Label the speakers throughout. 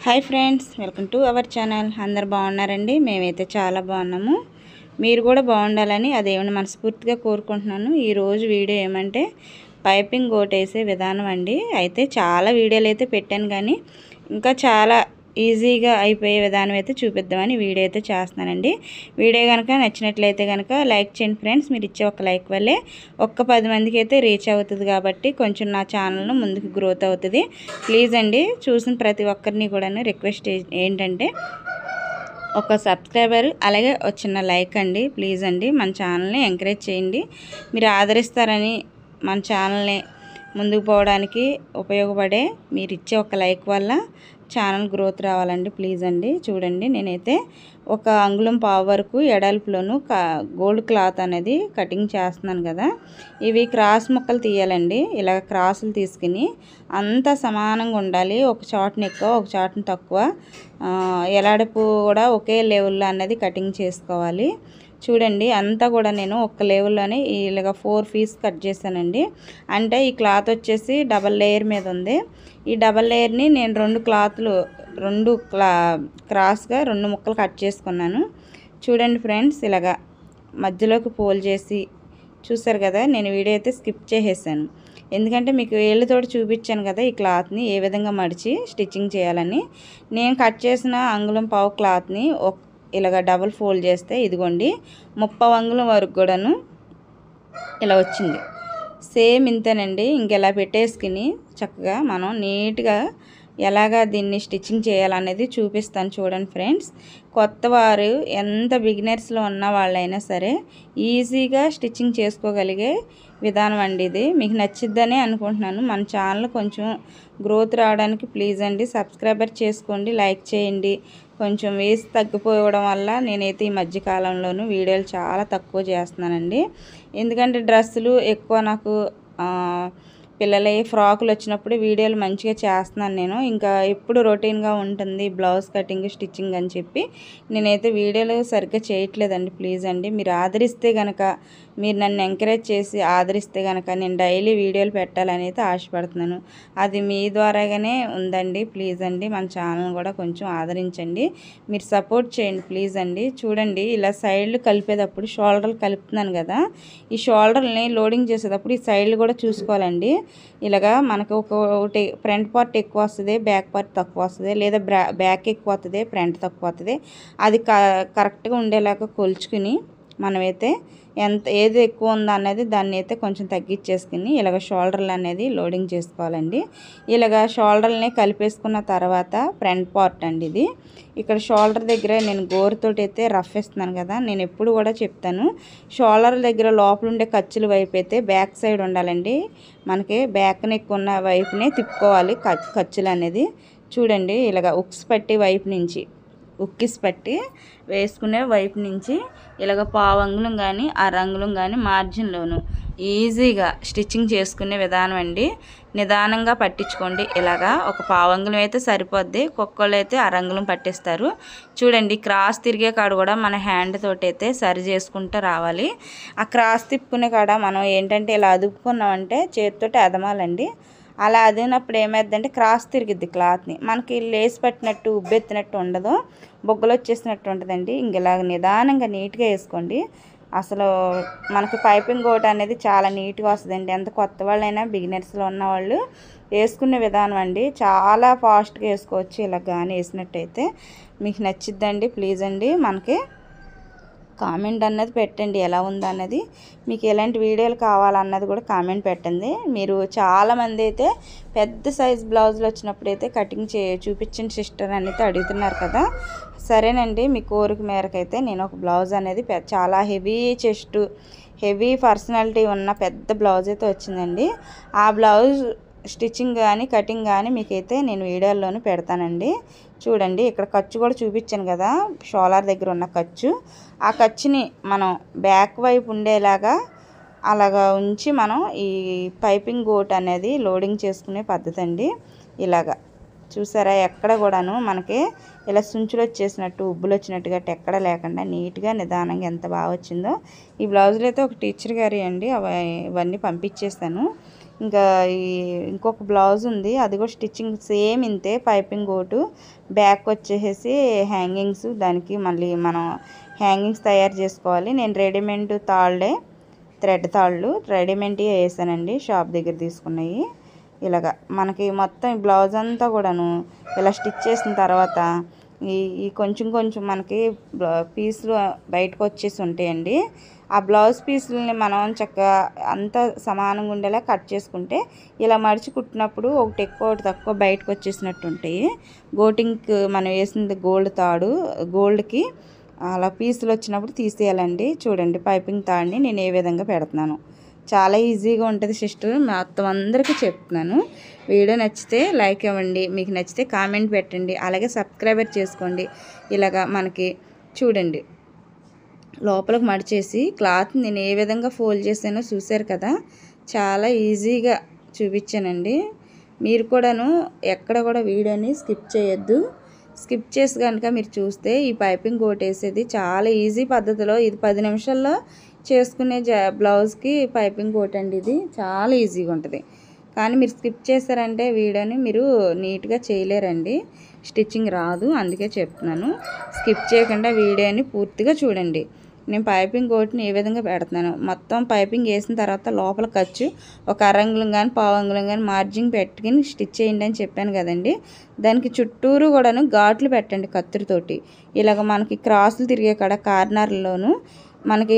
Speaker 1: Hi friends, welcome to our channel. అందరు బాగున్నారండి? మేమైతే చాలా బాగున్నాము. మీరు కూడా బాగుండాలని అదేమన్నా మనస్ఫూర్తిగా కోరుకుంటున్నాను. ఈరోజు వీడియో ఏమంటే పైపింగ్ గోటేసే విధానం అండి. అయితే చాలా వీడియోలు అయితే పెట్టాను, కానీ ఇంకా చాలా ఈజీగా అయిపోయే విధానం అయితే చూపిద్దామని వీడియో అయితే చేస్తున్నానండి. వీడియో కనుక నచ్చినట్లయితే కనుక లైక్ చేయండి ఫ్రెండ్స్. మీరు ఇచ్చే ఒక లైక్ వల్లే ఒక్క 10 మందికి అయితే రీచ్ అవుతుంది, కాబట్టి కొంచెం నా ఛానల్ను ముందుకు గ్రోత్ అవుతుంది. ప్లీజ్ అండి, చూసిన ప్రతి ఒక్కరిని కూడా రిక్వెస్ట్ ఏంటంటే ఒక సబ్స్క్రైబర్ అలాగే ఒక చిన్న లైక్ అండి. ప్లీజ్ అండి, మన ఛానల్ని ఎంకరేజ్ చేయండి. మీరు ఆదరిస్తారని మన ఛానల్ని ముందుకు పోవడానికి ఉపయోగపడే మీరు ఇచ్చే ఒక లైక్ వల్ల ఛానల్ గ్రోత్ రావాలండి. ప్లీజ్ అండి. చూడండి, నేనైతే 1 అంగుళం పావు వరకు ఎడల్పులోను గోల్డ్ క్లాత్ అనేది కటింగ్ చేస్తున్నాను కదా. ఇవి క్రాస్ ముక్కలు తీయాలండి. ఇలా క్రాసులు తీసుకుని అంతా సమానంగా ఉండాలి. ఒక చాటుని ఎక్కువ, ఒక చాటుని తక్కువ, ఎలాడపు కూడా ఒకే లెవెల్లో అన్నది కటింగ్ చేసుకోవాలి. చూడండి, అంతా కూడా నేను ఒక లెవెల్లోనే ఇలాగ 4 పీస్ కట్ చేశానండి. అంటే ఈ క్లాత్ వచ్చేసి డబల్ లేయర్ మీద ఉంది. ఈ డబల్ లేయర్ని నేను 2 క్లాత్లు క్రాస్గా 2 ముక్కలు కట్ చేసుకున్నాను. చూడండి ఫ్రెండ్స్, ఇలాగా మధ్యలోకి ఫోల్డ్ చేసి చూసారు కదా. నేను వీడియో అయితే స్కిప్ చేసేసాను, ఎందుకంటే మీకు వేళ్ళతోటి చూపించాను కదా ఈ క్లాత్ని ఏ విధంగా మడిచి స్టిచ్చింగ్ చేయాలని. నేను కట్ చేసిన అంగుళం పావు క్లాత్ని ఇలాగ డబుల్ ఫోల్డ్ చేస్తే ఇదిగోండి 30 అంగుళం వరకు కూడాను ఇలా వచ్చింది. సేమ్ ఇంతేనండి. ఇంకెలా పెట్టేసుకుని చక్కగా మనం నీట్గా ఎలాగా దీన్ని స్టిచ్చింగ్ చేయాలనేది చూపిస్తాను. చూడండి ఫ్రెండ్స్, కొత్త వారు ఎంత బిగినర్స్లో ఉన్న వాళ్ళైనా సరే ఈజీగా స్టిచ్చింగ్ చేసుకోగలిగే విధానం అండి ఇది. మీకు నచ్చిద్దని అనుకుంటున్నాను. మన ఛానల్ కొంచెం గ్రోత్ రావడానికి ప్లీజ్ అండి సబ్స్క్రైబర్ చేసుకోండి, లైక్ చేయండి. కొంచెం వేసి తగ్గిపోవడం వల్ల నేనైతే ఈ మధ్యకాలంలోనూ వీడియోలు చాలా తక్కువ చేస్తున్నానండి. ఎందుకంటే డ్రెస్సులు ఎక్కువ నాకు పిల్లల ఫ్రాకులు వచ్చినప్పుడు వీడియోలు మంచిగా చేస్తున్నాను నేను. ఇంకా ఎప్పుడు రొటీన్గా ఉంటుంది బ్లౌజ్ కటింగ్ స్టిచ్చింగ్ అని చెప్పి నేనైతే వీడియోలు సరిగ్గా చేయట్లేదండి. ప్లీజ్ అండి, మీరు ఆదరిస్తే కనుక, మీరు నన్ను ఎంకరేజ్ చేసి ఆదరిస్తే కనుక నేను డైలీ వీడియోలు పెట్టాలని అయితే ఆశపడుతున్నాను. అది మీ ద్వారాగానే ఉందండి. ప్లీజ్ అండి, మన ఛానల్ కూడా కొంచెం ఆదరించండి, మీరు సపోర్ట్ చేయండి ప్లీజ్ అండి. చూడండి, ఇలా సైడ్లు కలిపేటప్పుడు షోల్డర్లు కలుపుతున్నాను కదా, ఈ షోల్డర్ని లోడింగ్ చేసేటప్పుడు ఈ సైడ్లు కూడా చూసుకోవాలండి. ఇలాగా మనకు ఒకటి ఫ్రంట్ పార్ట్ ఎక్కువ వస్తుంది, బ్యాక్ పార్ట్ తక్కువ వస్తుంది, లేదా బ్యాక్ ఎక్కువ వస్తుంది, ఫ్రంట్ తక్కువ వస్తుంది. అది కరెక్ట్గా ఉండేలాగా కొలుచుకుని మనమైతే ఏది ఎక్కువ ఉందో అనేది దాన్ని అయితే కొంచెం తగ్గించేసుకుని ఇలాగ షోల్డర్లు అనేది లోడింగ్ చేసుకోవాలండి. ఇలాగ షోల్డర్ని కలిపేసుకున్న తర్వాత ఫ్రంట్ పార్ట్ అండి ఇది. ఇక్కడ షోల్డర్ దగ్గర నేను గోరుతోటి అయితే రఫ్ వేస్తున్నాను కదా. నేను ఎప్పుడు కూడా చెప్తాను, షోల్డర్ దగ్గర లోపల ఉండే ఖర్చుల వైపు అయితే బ్యాక్ సైడ్ ఉండాలండి. మనకి బ్యాక్ నెక్ ఉన్న వైపునే తిప్పుకోవాలి ఖర్చులు అనేది. చూడండి, ఇలాగ ఉక్స్ పట్టి వైపు నుంచి, ఉక్కిస్ పట్టి వేసుకునే వైపు నుంచి ఇలాగ పావు అంగుళం కానీ అరంగుళం కానీ మార్జిన్లోను ఈజీగా స్టిచ్చింగ్ చేసుకునే విధానం అండి. నిదానంగా పట్టించుకోండి. ఇలాగా ఒక పావు అంగుళం అయితే సరిపోద్ది, ఒక్కొక్కళ్ళు అయితే అరంగుళం పట్టిస్తారు. చూడండి, క్రాస్ తిరిగే కాడ కూడా మన హ్యాండ్ తోటి అయితే సరి చేసుకుంటూ రావాలి. ఆ క్రాస్ తిప్పుకునే కాడ మనం ఏంటంటే ఇలా అదుపుకున్నామంటే చేతితోటి అదమాలండి. అలా అదినప్పుడు ఏమైందంటే క్రాస్ తిరిగిద్ది క్లాత్ని, మనకి లేస్ పట్టినట్టు ఉబ్బెత్తినట్టు ఉండదు, బొగ్గలు వచ్చేసినట్టు ఉంటుందండి. ఇంకెలాగ నిదానంగా నీట్గా వేసుకోండి. అసలు మనకి పైపింగ్ కోట్ అనేది చాలా నీట్గా వస్తుందండి. ఎంత కొత్త వాళ్ళైనా బిగినర్స్లో ఉన్నవాళ్ళు వేసుకునే విధానం అండి. చాలా ఫాస్ట్గా వేసుకోవచ్చు ఇలా కానీ వేసినట్టయితే. మీకు నచ్చిద్దండి. ప్లీజ్ అండి, మనకి కామెంట్ అన్నది పెట్టండి ఎలా ఉందన్నది, మీకు ఎలాంటి వీడియోలు కావాలన్నది కూడా కామెంట్ పెట్టండి. మీరు చాలామంది అయితే పెద్ద సైజ్ బ్లౌజులు వచ్చినప్పుడు అయితే కటింగ్ చూపించండి సిస్టర్ అని అయితే అడుగుతున్నారు కదా. సరేనండి, మీ కోరిక మేరకు అయితే నేను ఒక బ్లౌజ్ అనేది చాలా హెవీ చెస్ట్, హెవీ పర్సనాలిటీ ఉన్న పెద్ద బ్లౌజ్ అయితే వచ్చిందండి. ఆ బ్లౌజ్ స్టిచ్చింగ్ కానీ కటింగ్ కానీ మీకైతే నేను వీడియోల్లోనూ పెడతానండి. చూడండి, ఇక్కడ ఖర్చు కూడా చూపించాను కదా, షోల్డర్ దగ్గర ఉన్న ఖర్చు. ఆ ఖర్చుని మనం బ్యాక్ వైపు ఉండేలాగా అలాగా ఉంచి మనం ఈ పైపింగ్ గోట్ అనేది లోడింగ్ చేసుకునే పద్ధతి అండి. ఇలాగా చూసారా, ఎక్కడ కూడాను మనకి ఇలా సుంచులు వచ్చేసినట్టు ఉబ్బులు వచ్చినట్టుగా ఎక్కడ లేకుండా నీట్గా నిదానంగా ఎంత బాగా వచ్చిందో. ఈ బ్లౌజులు అయితే ఒక టీచర్ గారి అండి, ఇవన్నీ పంపించేస్తాను. ఇంకా ఇంకొక బ్లౌజ్ ఉంది, అది కూడా స్టిచ్చింగ్ సేమ్ ఇంతే. పైపింగ్ కోటు, బ్యాక్ వచ్చేసి హ్యాంగింగ్స్. దానికి మళ్ళీ మనం హ్యాంగింగ్స్ తయారు చేసుకోవాలి. నేను రెడీమేడ్ తాళ్ళే, థ్రెడ్ తాళ్ళు రెడీమేడ్ వేసానండి, షాప్ దగ్గర తీసుకున్నాయి. ఇలాగా మనకి మొత్తం బ్లౌజ్ అంతా కూడాను ఇలా స్టిచ్ చేసిన తర్వాత ఈ కొంచెం కొంచెం మనకి పీసులు బయటకు వచ్చేసి ఉంటాయండి. ఆ బ్లౌజ్ పీసులని మనం చక్కగా అంతా సమానంగా ఉండేలా కట్ చేసుకుంటే ఇలా మడిచి కుట్టినప్పుడు ఒకటి ఎక్కువ ఒకటి తక్కువ బయటకు వచ్చేసినట్టు ఉంటాయి. గోటింగ్కి మనం వేసింది గోల్డ్ తాడు, గోల్డ్కి అలా పీసులు వచ్చినప్పుడు తీసేయాలండి. చూడండి పైపింగ్ తాడుని నేను ఏ విధంగా పెడుతున్నాను. చాలా ఈజీగా ఉంటుంది సిస్టర్, మొత్తం అందరికీ చెప్తున్నాను. వీడియో నచ్చితే లైక్ ఇవ్వండి, మీకు నచ్చితే కామెంట్ పెట్టండి, అలాగే సబ్స్క్రైబర్ చేసుకోండి. ఇలాగా మనకి చూడండి లోపలికి మడిచేసి క్లాత్ నేను ఏ విధంగా ఫోల్డ్ చేశానో చూశారు కదా, చాలా ఈజీగా చూపించానండి. మీరు కూడాను ఎక్కడ కూడా వీడియోని స్కిప్ చేయొద్దు. స్కిప్ చేసి కనుక మీరు చూస్తే ఈ పైపింగ్ కోట్ వేసేది చాలా ఈజీ పద్ధతిలో, ఇది 10 నిమిషాల్లో చేసుకునే బ్లౌజ్కి పైపింగ్ కోట్ అండి. ఇది చాలా ఈజీగా ఉంటుంది. కానీ మీరు స్కిప్ చేశారంటే వీడియోని మీరు నీట్గా చేయలేరండి, స్టిచ్చింగ్ రాదు. అందుకే చెప్తున్నాను, స్కిప్ చేయకుండా వీడియోని పూర్తిగా చూడండి. నేను పైపింగ్ కోట్ని ఏ విధంగా పెడుతున్నాను, మొత్తం పైపింగ్ వేసిన తర్వాత లోపల ఖర్చు ఒక అరంగులం కానీ పావంగులం కానీ మార్జింగ్ పెట్టుకుని స్టిచ్ చేయండి అని చెప్పాను కదండి. దానికి చుట్టూరు కూడాను ఘాట్లు పెట్టండి కత్తిరితోటి. ఇలాగ మనకి క్రాసులు తిరిగే కాడ కార్నర్లోను మనకి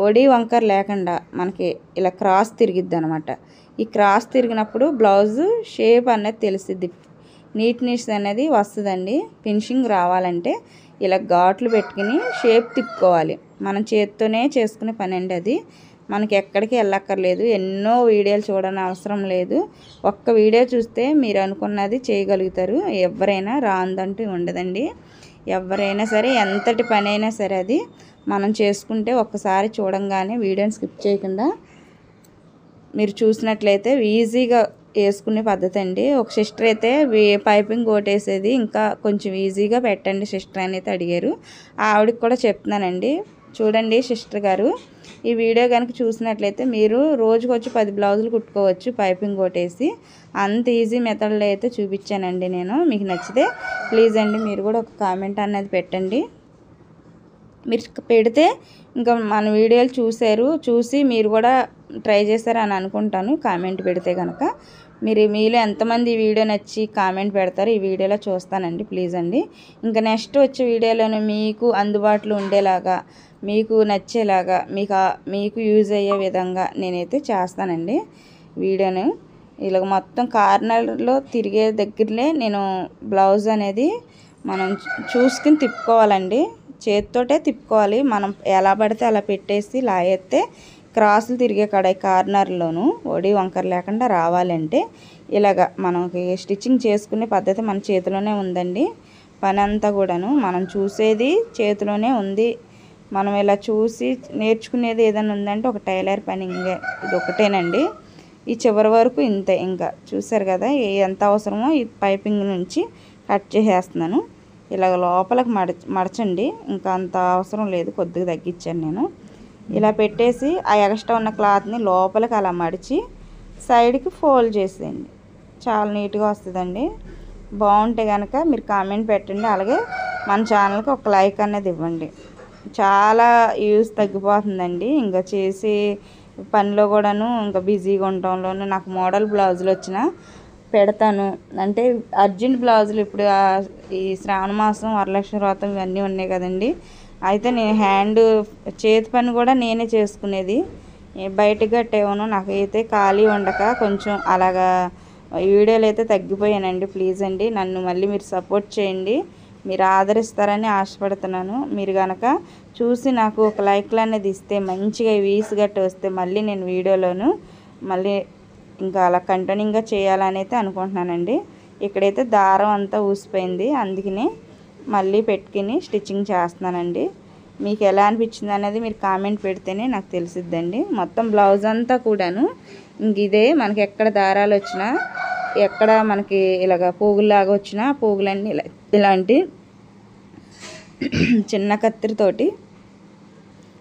Speaker 1: ఒడి వంకర లేకుండా మనకి ఇలా క్రాస్ తిరిగిద్ది అనమాట. ఈ క్రాస్ తిరిగినప్పుడు బ్లౌజ్ షేప్ అనేది తెలిసిద్ది, నీట్నెస్ అనేది వస్తుందండి. ఫినిషింగ్ రావాలంటే ఇలా ఘాట్లు పెట్టుకుని షేప్ తిప్పుకోవాలి. మనం చేత్తోనే చేసుకునే పని అండి అది, మనకి ఎక్కడికి వెళ్ళక్కర్లేదు. ఎన్నో వీడియోలు చూడని అవసరం లేదు, ఒక్క వీడియో చూస్తే మీరు అనుకున్నది చేయగలుగుతారు. ఎవరైనా రాందంటూ ఉండదండి. ఎవరైనా సరే ఎంతటి పని అయినా సరే అది మనం చేసుకుంటే ఒక్కసారి చూడంగానే వీడియోని స్కిప్ చేయకుండా మీరు చూసినట్లయితే ఈజీగా వేసుకునే పద్ధతి అండి. ఒక సిస్టర్ అయితే పైపింగ్ కోట్ వేసేది ఇంకా కొంచెం ఈజీగా పెట్టండి సిస్టర్ అని అయితే అడిగారు. ఆవిడకి కూడా చెప్తున్నానండి. చూడండి సిస్టర్ గారు, ఈ వీడియో కనుక చూసినట్లయితే మీరు రోజుకి వచ్చి 10 బ్లౌజులు కుట్టుకోవచ్చు పైపింగ్ కోట్ వేసి. అంత ఈజీ మెథడ్లో అయితే చూపించానండి నేను. మీకు నచ్చితే ప్లీజ్ అండి మీరు కూడా ఒక కామెంట్ అనేది పెట్టండి. మీరు పెడితే ఇంకా మన వీడియోలు చూసి మీరు కూడా ట్రై చేశారు అని అనుకుంటాను. కామెంట్ పెడితే కనుక మీలో ఎంతమంది ఈ వీడియో నచ్చి కామెంట్ పెడతారు ఈ వీడియోలో చూస్తానండి. ప్లీజ్ అండి. ఇంకా నెక్స్ట్ వచ్చే వీడియోలోనే మీకు అందుబాటులో ఉండేలాగా, మీకు నచ్చేలాగా, మీకు యూజ్ అయ్యే విధంగా నేనైతే చేస్తానండి వీడియోను. ఇలా మొత్తం కార్నర్లో తిరిగే దగ్గరలే నేను బ్లౌజ్ అనేది మనం చూసుకుని తిప్పుకోవాలండి. చేతితోటే తిప్పుకోవాలి. మనం ఎలా పడితే అలా పెట్టేసి లాగేస్తే క్రాసులు తిరిగే కాడ కార్నర్లోను ఒడి వంకర లేకుండా రావాలంటే ఇలాగ మనకి స్టిచ్చింగ్ చేసుకునే పద్ధతి మన చేతిలోనే ఉందండి. పని అంతా కూడాను మనం చూసేది చేతిలోనే ఉంది. మనం ఇలా చూసి నేర్చుకునేది ఏదైనా ఉందంటే ఒక టైలర్ పని ఇది ఒకటేనండి. ఈ చివరి వరకు ఇంతే. ఇంకా చూసారు కదా ఎంత అవసరమో ఈ పైపింగ్ నుంచి కట్ చేసేస్తున్నాను. ఇలాగ లోపలికి మడచండి, ఇంకా అంత అవసరం లేదు, కొద్దిగా తగ్గించాను నేను. ఇలా పెట్టేసి ఆ ఎక్స్ట్రా ఉన్న క్లాత్ని లోపలికి అలా మడిచి సైడ్కి ఫోల్డ్ చేసేయండి. చాలా నీట్గా వస్తుందండి. బాగుంటే కనుక మీరు కామెంట్ పెట్టండి, అలాగే మన ఛానల్కి ఒక లైక్ అనేది ఇవ్వండి. చాలా యూస్ తగ్గిపోతుందండి ఇంకా చేసి పనిలో కూడాను, ఇంకా బిజీగా ఉండటంలోనూ. నాకు మోడల్ బ్లౌజులు వచ్చినా పెడతాను, అంటే అర్జెంట్ బ్లౌజులు ఇప్పుడు ఈ శ్రావణ మాసం వరలక్ష్మి వ్రతం ఇవన్నీ ఉన్నాయి కదండి. అయితే నేను చేతి పని కూడా నేనే చేసుకునేది, బయటకు కట్టేవాను. నాకైతే ఖాళీ ఉండక కొంచెం అలాగా వీడియోలు అయితే తగ్గిపోయానండి. ప్లీజ్ అండి నన్ను మళ్ళీ మీరు సపోర్ట్ చేయండి, మీరు ఆదరిస్తారని ఆశపడుతున్నాను. మీరు కనుక చూసి నాకు ఒక లైక్లు అనేది ఇస్తే మంచిగా వీస్ గట్టి వస్తే మళ్ళీ నేను వీడియోలోను మళ్ళీ ఇంకా అలా కంటిన్యూగా చేయాలని అయితే అనుకుంటున్నానండి. ఇక్కడైతే దారం అంతా ఊసిపోయింది, అందుకని మళ్ళీ పెట్టుకుని స్టిచ్చింగ్ చేస్తున్నానండి. మీకు ఎలా అనిపించింది అనేది మీరు కామెంట్ పెడితేనే నాకు తెలిసిద్దండి. మొత్తం బ్లౌజ్ అంతా కూడాను ఇంక ఇదే. మనకి ఎక్కడ దారాలు వచ్చినా, ఎక్కడ మనకి ఇలాగ పోగుల్లాగా వచ్చినా పోగులన్నీ ఇలాంటి చిన్న కత్తిరితోటి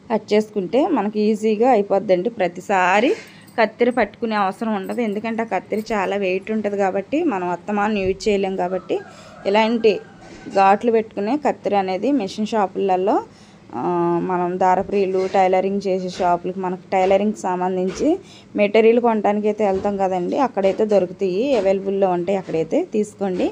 Speaker 1: కట్ చేసుకుంటే మనకి ఈజీగా అయిపోద్దండి. ప్రతిసారి కత్తిరి పట్టుకునే అవసరం ఉండదు. ఎందుకంటే ఆ కత్తిరి చాలా వెయిట్ ఉంటుంది కాబట్టి మనం అత్తమాను యూజ్ చేయలేం. కాబట్టి ఇలాంటి ఘాట్లు పెట్టుకునే కత్తిరి అనేది మిషన్ షాపులలో మనం దారప్రియులు టైలరింగ్ చేసే షాపులకి మనకు టైలరింగ్కి సంబంధించి మెటీరియల్ కొనడానికి అయితే వెళ్తాం కదండి, అక్కడైతే దొరుకుతాయి, అవైలబుల్లో ఉంటాయి. అక్కడైతే తీసుకోండి,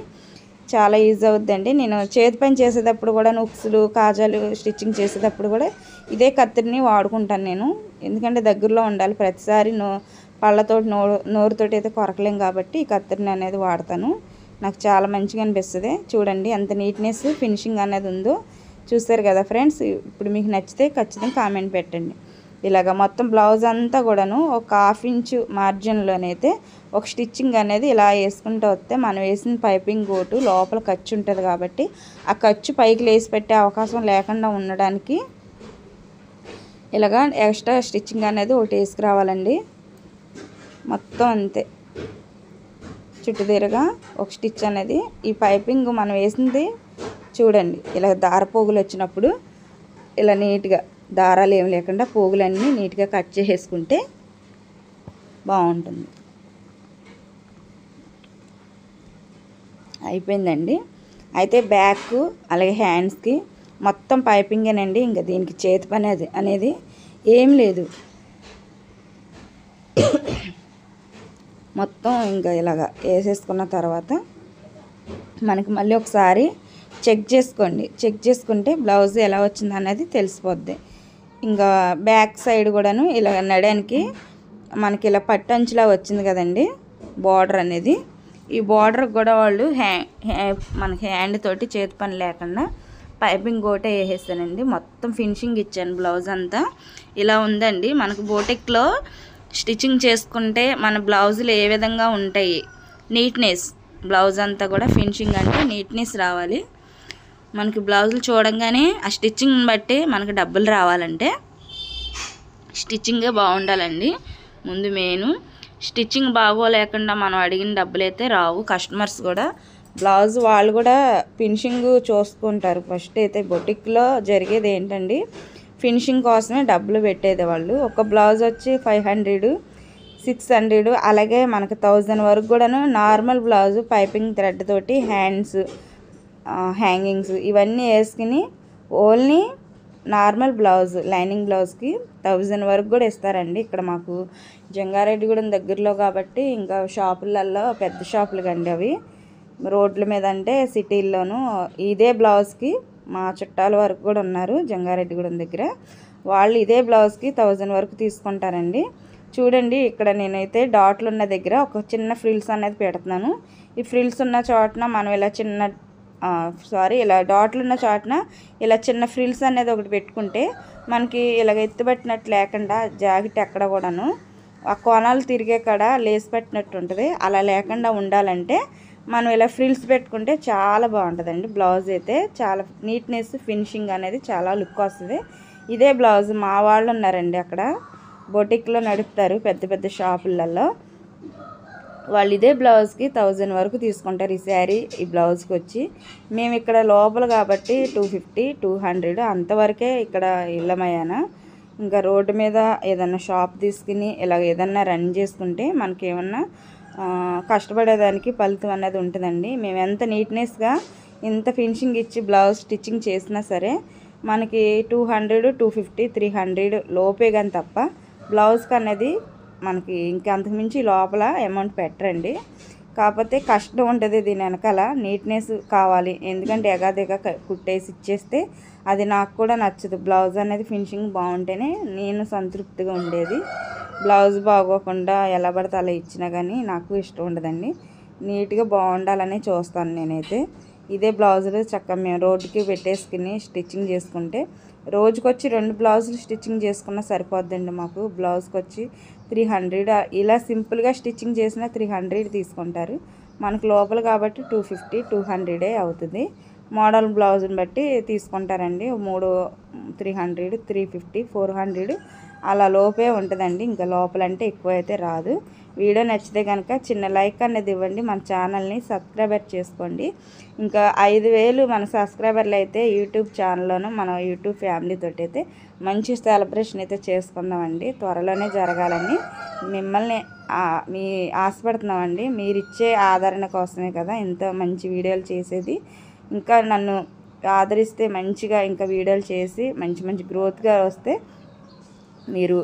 Speaker 1: చాలా ఈజీ అవుద్దండి. నేను చేతి పని చేసేటప్పుడు కూడా ఉక్సులు కాజాలు స్టిచ్చింగ్ చేసేటప్పుడు కూడా ఇదే కత్తిరిని వాడుకుంటాను నేను. ఎందుకంటే దగ్గరలో ఉండాలి, ప్రతిసారి పళ్ళతోటి నోరుతోటి అయితే కొరకలేం కాబట్టి ఈ కత్తిరిని అనేది వాడతాను. నాకు చాలా మంచిగా అనిపిస్తుంది. చూడండి ఎంత నీట్నెస్ ఫినిషింగ్ అనేది ఉందో, చూస్తారు కదా ఫ్రెండ్స్. ఇప్పుడు మీకు నచ్చితే ఖచ్చితంగా కామెంట్ పెట్టండి. ఇలాగ మొత్తం బ్లౌజ్ అంతా కూడాను ఒక 1/2 ఇంచు మార్జిన్లోనైతే ఒక స్టిచ్చింగ్ అనేది ఇలా వేసుకుంటూ వస్తే మనం వేసిన పైపింగ్ గోటు లోపల ఖర్చు ఉంటుంది కాబట్టి ఆ ఖర్చు పైకి లేసి పెట్టే అవకాశం లేకుండా ఉండడానికి ఇలాగా ఎక్స్ట్రా స్టిచ్చింగ్ అనేది ఒకటి వేసుకురావాలండి. మొత్తం అంతే చుట్టుదీరగా ఒక స్టిచ్ అనేది ఈ పైపింగ్ మనం వేసింది చూడండి. ఇలా దారపోగులు వచ్చినప్పుడు ఇలా నీట్గా దారాలు ఏమి లేకుండా పోగులన్నీ నీట్గా కట్ చేసేసుకుంటే బాగుంటుంది. అయిపోయిందండి. అయితే బ్యాక్ అలాగే హ్యాండ్స్కి మొత్తం పైపింగేనండి. ఇంకా దీనికి చేతి పని అనేది ఏం లేదు. మొత్తం ఇంకా ఇలాగ వేసేసుకున్న తర్వాత మనకి మళ్ళీ ఒకసారి చెక్ చేసుకోండి. చెక్ చేసుకుంటే బ్లౌజ్ ఎలా వచ్చింది అనేది తెలిసిపోద్ది. ఇంకా బ్యాక్ సైడ్ కూడాను ఇలా నడడానికి మనకి ఇలా పట్టంచులా వచ్చింది కదండి బార్డర్ అనేది. ఈ బార్డర్ కూడా వాళ్ళు మనకి హ్యాండ్ తోటి చేతి పని లేకుండా పైపింగ్ గోటే వేసేస్తానండి. మొత్తం ఫినిషింగ్ ఇచ్చాను. బ్లౌజ్ అంతా ఇలా ఉందండి. మనకు బోటెక్లో స్టిచ్చింగ్ చేసుకుంటే మన బ్లౌజులు ఏ విధంగా ఉంటాయి, నీట్నెస్ బ్లౌజ్ అంతా కూడా ఫినిషింగ్ అంటే నీట్నెస్ రావాలి. మనకి బ్లౌజులు చూడంగానే ఆ స్టిచ్చింగ్ బట్టి మనకి డబ్బులు రావాలంటే స్టిచ్చింగే బాగుండాలండి. ముందు మెయిన్ స్టిచ్చింగ్ బాగోలేకుండా మనం అడిగిన డబ్బులు అయితే రావు. కస్టమర్స్ కూడా బ్లౌజ్ వాళ్ళు కూడా ఫినిషింగ్ చూసుకుంటారు. ఫస్ట్ అయితే బొటిక్లో జరిగేది ఏంటండి, ఫినిషింగ్ కోసమే డబ్బులు పెట్టేది వాళ్ళు. ఒక బ్లౌజ్ వచ్చి 500 600 అలాగే మనకు 1000 వరకు కూడాను నార్మల్ బ్లౌజు పైపింగ్ థ్రెడ్ తోటి హ్యాండ్స్ హ్యాంగింగ్స్ ఇవన్నీ వేసుకుని ఓన్లీ నార్మల్ బ్లౌజ్ లైనింగ్ బ్లౌజ్కి 1000 వరకు కూడా ఇస్తారండి. ఇక్కడ మాకు జంగారెడ్డిగూడెం దగ్గరలో కాబట్టి ఇంకా షాపులలో పెద్ద షాపులు కండి అవి, రోడ్ల మీద అంటే సిటీల్లోనూ ఇదే బ్లౌజ్కి మా చుట్టాల వరకు కూడా ఉన్నారు జంగారెడ్డిగూడెం దగ్గర, వాళ్ళు ఇదే బ్లౌజ్కి 1000 వరకు తీసుకుంటారండి. చూడండి ఇక్కడ నేనైతే డాట్లు ఉన్న దగ్గర ఒక చిన్న ఫ్రిల్స్ అనేది పెడుతున్నాను. ఈ ఫ్రిల్స్ ఉన్న చోటన మనం ఇలా ఇలా డాట్లు ఉన్న చోటన ఇలా చిన్న ఫ్రిల్స్ అనేది ఒకటి పెట్టుకుంటే మనకి ఇలాగ ఎత్తుపట్టినట్టు లేకుండా జాకెట్ ఎక్కడ కూడాను ఆ కోణాలు తిరిగే కాడ లేసి పెట్టినట్టు ఉంటుంది. అలా లేకుండా ఉండాలంటే మనం ఇలా ఫ్రిల్స్ పెట్టుకుంటే చాలా బాగుంటుందండి. బ్లౌజ్ అయితే చాలా నీట్నెస్ ఫినిషింగ్ అనేది చాలా లుక్ వస్తుంది. ఇదే బ్లౌజ్ మా వాళ్ళు ఉన్నారండి అక్కడ బొటిక్లో నడుపుతారు పెద్ద పెద్ద షాపులలో, వాళ్ళు ఇదే బ్లౌజ్కి 1000 వరకు తీసుకుంటారు. ఈ శారీ ఈ బ్లౌజ్కి వచ్చి మేము ఇక్కడ లోపల కాబట్టి 250 200 అంతవరకే ఇక్కడ ఇళ్ళమయ్యానా. ఇంకా రోడ్డు మీద ఏదన్నా షాప్ తీసుకుని ఇలా ఏదన్నా రన్ చేసుకుంటే మనకేమన్నా కష్టపడేదానికి ఫలితం అనేది ఉంటుందండి. మేము ఎంత నీట్నెస్గా ఇంత ఫినిషింగ్ ఇచ్చి బ్లౌజ్ స్టిచ్చింగ్ చేసినా సరే మనకి 200 250 300 లోపే కానీ తప్ప బ్లౌజ్కి అనేది మనకి ఇంకా అంతకుమించి లోపల అమౌంట్ పెట్టరండి. కాకపోతే కష్టం ఉంటుంది దీని వెనకాల, నీట్నెస్ కావాలి. ఎందుకంటే ఎగాదిగా కుట్టేసి ఇచ్చేస్తే అది నాకు కూడా నచ్చదు. బ్లౌజ్ అనేది ఫినిషింగ్ బాగుంటేనే నేను సంతృప్తిగా ఉండేది. బ్లౌజ్ బాగోకుండా ఎలా పడితే అలా ఇచ్చినా కానీ నాకు ఇష్టం ఉండదండి. నీట్గా బాగుండాలని చూస్తాను నేనైతే. ఇదే బ్లౌజులు చక్కగా మేము రోడ్డుకి పెట్టేసుకుని స్టిచ్చింగ్ చేసుకుంటే రోజుకొచ్చి 2 బ్లౌజులు స్టిచ్చింగ్ చేసుకున్నా సరిపోద్దండి. మాకు బ్లౌజ్కి వచ్చి 300 ఇలా సింపుల్గా స్టిచ్చింగ్ చేసిన 300 తీసుకుంటారు. మనకు లోపల కాబట్టి 250 200 అవుతుంది. మోడల్ బ్లౌజ్ని బట్టి తీసుకుంటారండి. 300 350 400 అలా లోపే ఉంటుందండి. ఇంకా లోపలంటే ఎక్కువ అయితే రాదు. వీడియో నచ్చితే కనుక చిన్న లైక్ అనేది ఇవ్వండి, మన ఛానల్ని సబ్స్క్రైబర్ చేసుకోండి. ఇంకా 5000 మన సబ్స్క్రైబర్లు అయితే యూట్యూబ్ ఛానల్లోనూ మన యూట్యూబ్ ఫ్యామిలీతో అయితే మంచి సెలబ్రేషన్ అయితే చేసుకుందామండి. త్వరలోనే జరగాలని మిమ్మల్ని మీ ఆశపడుతున్నామండి. మీరు ఇచ్చే ఆదరణ కోసమే కదా ఇంత మంచి వీడియోలు చేసేది. ఇంకా నన్ను ఆదరిస్తే మంచిగా ఇంకా వీడియోలు చేసి మంచి మంచి గ్రోత్గా వస్తే మీరు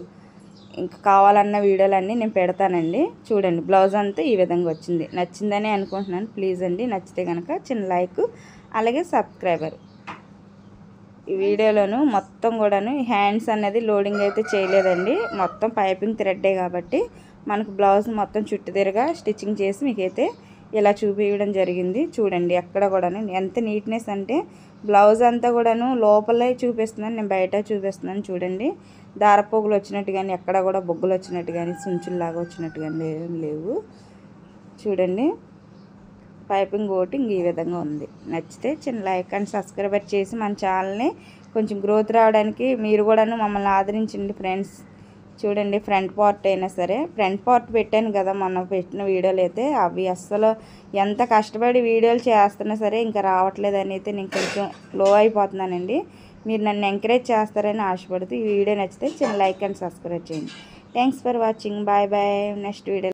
Speaker 1: ఇంకా కావాలన్న వీడియోలన్నీ నేను పెడతానండి. చూడండి, బ్లౌజ్ అంతా ఈ విధంగా వచ్చింది. నచ్చిందని అనుకుంటున్నాను. ప్లీజ్ అండి, నచ్చితే కనుక చిన్న లైక్ అలాగే సబ్స్క్రైబర్. ఈ వీడియోలోను మొత్తం కూడాను హ్యాండ్స్ అనేది లోడింగ్ అయితే చేయలేదండి. మొత్తం పైపింగ్ థ్రెడ్డే కాబట్టి మనకు బ్లౌజ్ మొత్తం చుట్టుదిరగా స్టిచ్చింగ్ చేసి మీకైతే ఇలా చూపించడం జరిగింది. చూడండి, ఎక్కడ కూడాను ఎంత నీట్నెస్ అంటే బ్లౌజ్ అంతా కూడాను లోపలే చూపిస్తున్నాను, నేను బయట చూపిస్తున్నాను. చూడండి, దారపోగులు వచ్చినట్టు కానీ ఎక్కడ కూడా బొగ్గులు వచ్చినట్టు కానీ సుంచుల్లాగా వచ్చినట్టు కానీ ఏం లేవు. చూడండి, పైపింగ్ కోటింగ్ ఈ విధంగా ఉంది. నచ్చితే చిన్న లైక్ అండ్ సబ్స్క్రైబర్ చేసి మన ఛానల్ని కొంచెం గ్రోత్ రావడానికి మీరు కూడాను మమ్మల్ని ఆదరించండి ఫ్రెండ్స్. చూడండి, ఫ్రంట్ పార్ట్ అయినా సరే ఫ్రంట్ పార్ట్ పెట్టాను కదా మనం పెట్టిన వీడియోలు అయితే అవి అస్సలు ఎంత కష్టపడి వీడియోలు చేస్తున్నా సరే ఇంకా రావట్లేదని అయితే నేను కొంచెం లో అయిపోతున్నానండి. మీరు నన్ను ఎంకరేజ్ చేస్తారని ఆశపడుతూ ఈ వీడియో నచ్చితే చిన్న లైక్ అండ్ సబ్స్క్రైబ్ చేయండి. Thanks for watching. Bye bye. Next video